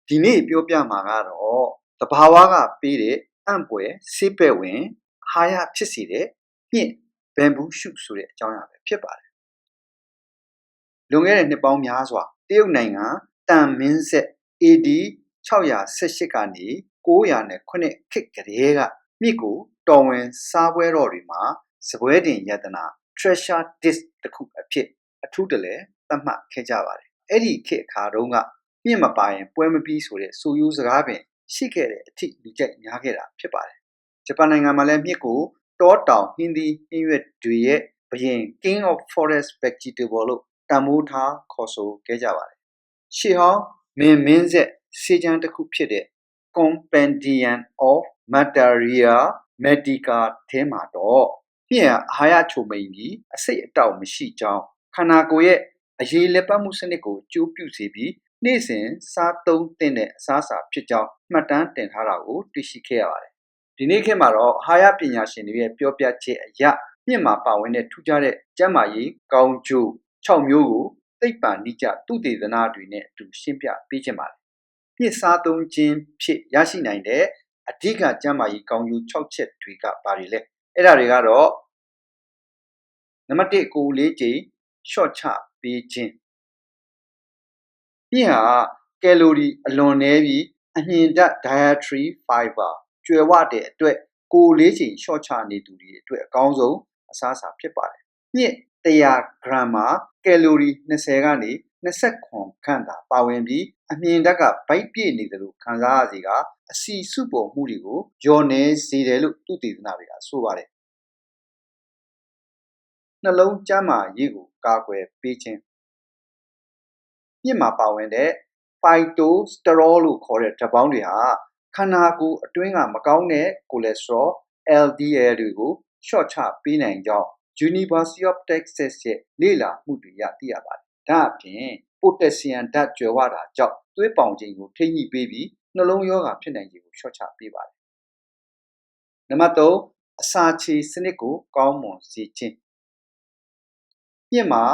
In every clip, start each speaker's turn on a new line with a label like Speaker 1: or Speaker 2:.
Speaker 1: ဒီနေ့ပြောပြမှာကတော့သဘာဝကပေးတဲ့အံ့ဖွယ်ဆေးပဲ့ဝင်ဟာရဖြစ်စေတဲ့မြင့်ဘမ်ဘူးရှုဆိုတဲ့အကြောင်းအရာပဲဖြစ်ပါတယ်။လွန်ခဲ့တဲ့နှစ်ပေါင်းများစွာတရုတ်နိုင်ငံတန်မင်းဆက် AD 618ကနေ909ခေတ်ကလေးကမြစ်ကိုတော်ဝင်စားပွဲတော်တွေမှာစပွဲတင်ယတနာ treasure dish တစ်ခုအဖြစ်အထူးတလဲသတ်မှတ်ခဲ့ကြပါတယ်။အဲ့ဒီခေတ်အခါတုန်းကမြင့်မပါရင်ပွဲမပြီးဆိုတဲ့ဆိုရိုးစကားပင်ရှိခဲ့တဲ့အထိလူကြိုက်များခဲ့တာဖြစ်ပါတယ်။ဂျပန်နိုင်ငံမှာလည်းမြစ်ကိုတောတောင်ဟင်းသီးဟင်းရွက်တွေရဲ့ဘုရင် King of Forest Vegetable လို့တန်ဖိုးထားခေါ်ဆိုခဲ့ကြပါတယ်။ရှေးဟောင်းမင်းဆက်စေချမ်းတစ်ခုဖြစ်တဲ့ Compendium of Materia Medica ထဲမှာတော့မြင့်အာဟာရချိုမိန်ပြီးအစိတ်အတောက်မရှိကြောင်းခန္ဓာကိုယ်ရဲ့အရေးလက်ပတ်မှုစနစ်ကိုကျိုးပြုစေပြီးနေ့စဉ်စားသုံးတဲ့အစားအစာဖြစ်ကြောင်းမှတ်တမ်းတင်ထားတာကိုတွေ့ရှိခဲ့ရပါတယ်။ဒီနေ့ခေတ်မှာတော့အာဟာရပညာရှင်တွေရဲ့ပြောပြချက်အရမြင့်မှာပါဝင်တဲ့ထူးခြားတဲ့ကျန်းမာရေးကောင်းကျိုး6မျိုးကိုသိပ္ပံနိကျသုတေသနတွေနဲ့အတူရှင်းပြပေးခြင်းပါတယ်။မြင့်စားသုံးခြင်းဖြစ်ရရှိနိုင်တဲ့အဓိကကျန်းမာရေးကောင်းကျိုး6ချက်တွေကဘာတွေလဲ။အဲ့ဒါတွေကတော့နံပါတ်1ကိုယ်လေးချိန်ရှော့ချပေးခြင်းမြင့်ဟာကယ်လိုရီအလွန်နည်းပြီးအညင်ဓာတ် dietary fiber ကျွယ်ဝတဲ့အတွက်ကိုယ်လေးချိန်ရှော့ချနေသူတွေအတွက်အကောင်းဆုံးအစားအစာဖြစ်ပါတယ်မြင့်100 gram မှာကယ်လိုရီ20ကနေ29ခန့်သာပါဝင်ပြီးအမြင်ဓာတ်ကဗိုက်ပြည့်နေတယ်လို့ခံစားရစေကအဆီစုပေါ်မှုတွေကိုလျော့နည်းစေတယ်လို့သုတေသနတွေကဆိုပါတယ်နှလုံးကျန်းမာရေးကိုကာကွယ်ပေးခြင်းမြင့်မှာပါဝင်တဲ့ phytosterol လို့ခေါ်တဲ့ဓာတ်ပေါင်းတွေဟာခန္ဓာကိုယ်အတွင်းကမကောင်းတဲ့ cholesterol LDL တွေကိုလျှော့ချပေးနိုင်ကြောင်း University of Texas ရဲ့လေ့လာမှုတွေရသိရပါတယ်။ဒါအပြင် potassium ဓာတ်ကြွယ်ဝတာကြောင့်သွေးပေါင်ချိန်ကိုထိန်းညှိပေးပြီးနှလုံးရောဂါဖြစ်နိုင်ခြေကိုလျှော့ချပေးပါတယ်။နံပါတ်3အစာချေစနစ်ကိုကောင်းမွန်စေခြင်းမြင့်မှာ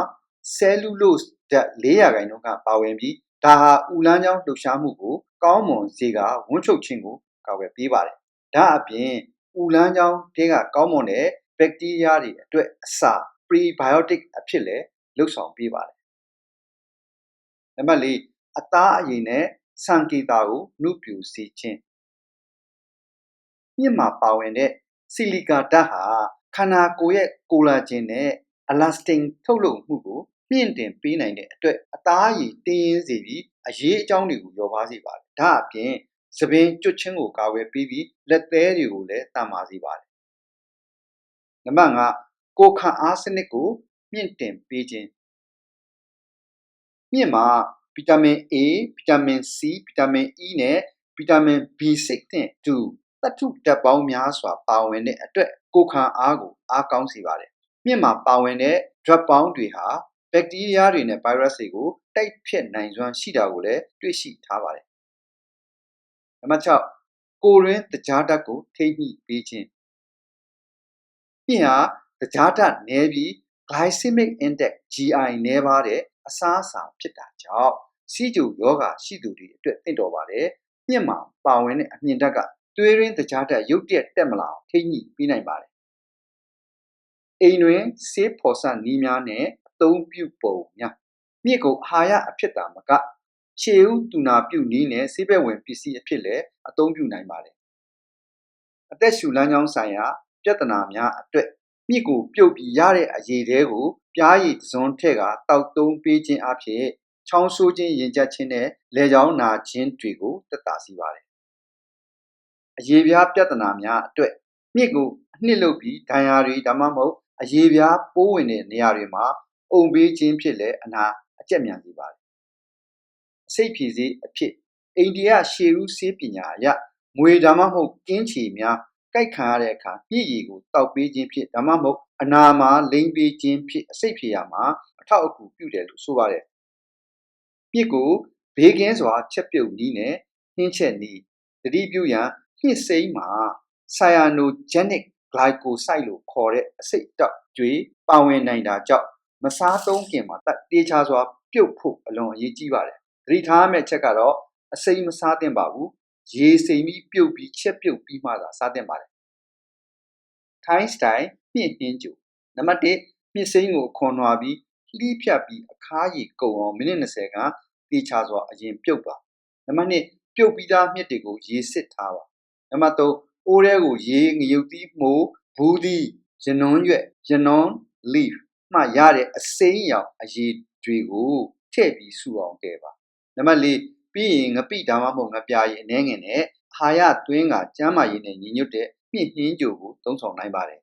Speaker 1: cellulose ဓာတ်4%ကပါဝင်ပြီးဒါဟာဥလမ်းကြောင်းလှုပ်ရှားမှုကိုကောင်းမွန်စေကဝန်းချုပ်ခြင်းကိုကာကွယ်ပေးပါတယ်။ဒါအပြင်ဥလမ်းကြောင်းထဲကကောင်းမွန်တဲ့ဘက်တီးရီးယားတွေအတွက်အစာ prebiotic အဖြစ်လည်းလှုပ်ဆောင်ပေးပါတယ်။နံပါတ်4အသားအရည်နဲ့စံကေတာကိုနှုတ်ပြူစေခြင်းမြင့်မှာပါဝင်တဲ့ဆီလီကာဓာတ်ဟာခန္ဓာကိုယ်ရဲ့ကိုလာဂျင်နဲ့အလာစတင်ထုတ်လုပ်မှုကိုမြင့်တင်ပေးနိုင်တဲ့အတွက်အသားအရည်တင်းရင်းစေပြီးအရေးအကြောင်းတွေကိုလျော့ပါစေပါတယ်။ဒါအပြင်သပင်ကျွတ်ချင်းကိုကာကွယ်ပေးပြီးလက်သေးတွေကိုလည်းတန်ပါစေပါတယ်။နံပါတ်5ကိုယ်ခံအားစနစ်ကိုမြင့်တင်ပေးခြင်းမြင့်မှာဗီတာမင် A ဗီတာမင် C ဗီတာမင် E နဲ့ဗီတာမင် B6 နဲ့2သတ္တုဓာတ်ပေါင်းများစွာပါဝင်တဲ့အတွက်ကိုယ်ခံအားကိုအားကောင်းစေပါတယ်။မြင့်မှာပါဝင်တဲ့ drug ပေါင်းတွေဟာဘက်တီးရီးယားတွေနဲ့ virus တွေကိုတိုက်ဖျက်နိုင်စွမ်းရှိတာကိုလည်းတွေ့ရှိထားပါတယ်။နံပါတ်6ကိုယ်တွင်းသကြားဓာတ်ကိုထိန်းညှိပေးခြင်းမြင့်ဟာသကြားဓာတ်နည်းပြီး glycemic index GI နည်းပါတဲ့အစားအစာဖြစ်တာကြောင့်ဆီးချိုယောဂရှိသူတွေအတွက်သင့်တော်ပါတယ်။မြင့်မှာပါဝင်တဲ့အမြင့်ဓာတ်ကသွေးရင်းသကြားဓာတ်ရုတ်တရက်တက်မလာအောင်ထိန်းညှိပေးနိုင်ပါတယ်။အိမ်တွင်ဆေးဖော်စနည်းများနဲ့အသုံးပြုပုံများမြင့်ကိုအာဟာရအဖြစ်သာမကခြေဦးတူနာပြုနည်းနဲ့ဆေးပဲ့ဝင်ပစ္စည်းအဖြစ်လည်းအသုံးပြုနိုင်ပါတယ်။အသက်ရှူလမ်းကြောင်းဆိုင်ရာပြဿနာများအတွက်မြင့်ကိုပြုတ်ပြီးရတဲ့အရည်တွေကိုပြားရည်စွန်းထက်ကတောက်သုံးပေးခြင်းအဖြစ်ချောင်းဆိုးခြင်းရင်ကျပ်ခြင်းနဲ့လေကြောင်းနာခြင်းတွေကိုသက်သာစေပါတယ်။အရည်ပြားပြဿနာများအတွက်မြင့်ကိုအနှစ်လုပ်ပြီးဒဏ်ရာတွေဒါမှမဟုတ်အရည်ပြားပိုးဝင်တဲ့နေရာတွေမှာအုံပေးခြင်းဖြစ်လည်းအနာအကျက်မြန်စေပါတယ်။အစိတ်ဖြည်စေးအဖြစ်အိန္ဒိယရှေးဦးဆေးပညာအရမွေဒါမှမဟုတ်ကင်းချီများကိုက်ခံရတဲ့အခါမြင့်ရည်ကိုတောက်ပေးခြင်းဖြစ်ဒါမှမဟုတ်အနာမှာလိမ့်ပေးခြင်းဖြစ်အစိတ်ဖြည်ရမှာအထောက်အကူပြုတယ်လို့ဆိုပါတယ်။မြင့်ကိုဘေးကင်းစွာချက်ပြုတ်နည်းနဲ့နှင်းချက်နည်းတတိပြုရန်မြင့်စိမ်းမှာ cyanogenic glycoside လို့ခေါ်တဲ့အစိတ်အတောက်တွေပါဝင်နိုင်တာကြောင့်မစားသုံးခင်မှာတေချာစွာပြုတ်ဖို့အလွန်အရေးကြီးပါတယ်။သတိထားရမယ့်ချက်ကတော့ အစိမ်းမစားသင့်ပါဘူးရေစိမ်ပြီးပြုတ်ပြီးချက်ပြုတ်ပြီးမှသာစားသင့်ပါတယ်ထိုင်းစတိုင်မြင့်နှင်းကြိုနံပါတ်1မြင့်စိမ်းကိုခွန်နွားပြီးလှီးဖြတ်ပြီးအခါးရည်ကုန်အောင်မိနစ်20ခန့်တေချာစွာအရင်ပြုတ်ပါနံပါတ်2ပြုတ်ပြီးသားမြစ်တွေကိုရေစစ်ထားပါနံပါတ်3အိုးထဲကိုရေငရုတ်သီးမှုဘူးသီးရနွန်းရွက်ရနွန်း leaf မှရတဲ့အစိမ်းရောင်အရည်တွေကိုထည့်ပြီးစုအောင်တည်ပါနံပါတ်4ပြီးရင်ငပိဒါမှမဟုတ်ငပြာရည်အနှဲငယ်နဲ့အာဟာရသွင်းကကျန်းမာရေးနဲ့ညီညွတ်တဲ့မြင့်နှင်းကြိုကိုသုံးဆောင်နိုင်ပါတယ်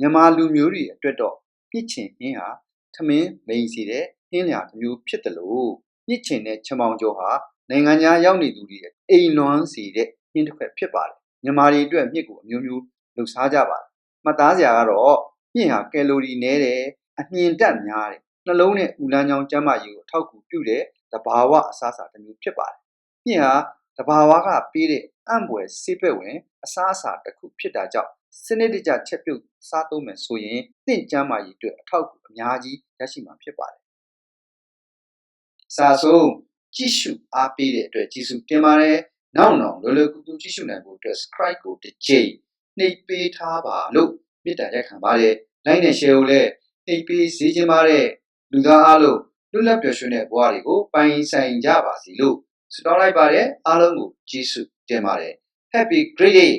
Speaker 1: မြန်မာလူမျိုးတွေအတွက်တော့မြင့်ချင်နှင်းဟာထမင်းမိန်စီတဲ့နှင်းလျာတစ်မျိုးဖြစ်တယ်လို့မြင့်ချင်တဲ့ချမောင်ကျော်ဟာနိုင်ငံခြားရောက်နေသူတွေအိမ်လွမ်းစီတဲ့နှင်းတစ်ခွက်ဖြစ်ပါတယ်မြန်မာတွေအတွက်မြင့်ကိုအမျိုးမျိုးလှူစားကြပါတယ်မှတ်သားစရာကတော့မြင့်ဟာကယ်လိုရီနည်းတယ်အမြင့်တက်များတယ်နှလုံးနဲ့ဦးလန်းချောင်းကျန်းမာရေးကိုအထောက်အကူပြုတဲ့သဘာဝအစားအစာတစ်မျိုးဖြစ်ပါတယ်မြင့်ဟာသဘာဝကပေးတဲ့အံ့ဖွယ်ဆေးဘက်ဝင်အစားအစာတစ်ခုဖြစ်တာကြောင့်စနစ်တကျချက်ပြုတ်စားသုံးမယ်ဆိုရင်သင့်ကျန်းမာရေးအတွက်အထောက်အကူအများကြီးရရှိမှာဖြစ်ပါတယ်စာဆုံးကြည့်ရှုအားပေးတဲ့အတွက်ကျေးဇူးတင်ပါတယ်နောက်လွယ်လွယ်ကူကူကြည့်ရှုနိုင်ဖို့အတွက် subscribe ကိုတစ်ချိန်နှိပ်ပေးထားပါလို့မေတ္တာရပ်ခံပါတယ် like နဲ့ share ကိုလည်းနှိပ်ပေးစေချင်ပါတယ်လူသားအားလုံးလွတ်လပ်ပျော်ရွှင်တဲ့ဘဝတွေကိုပိုင်ဆိုင်ကြပါစေလို့ဆုတောင်းလိုက်ပါတယ်အားလုံးကိုကျေးဇူးတင်ပါတယ် Happy Great Day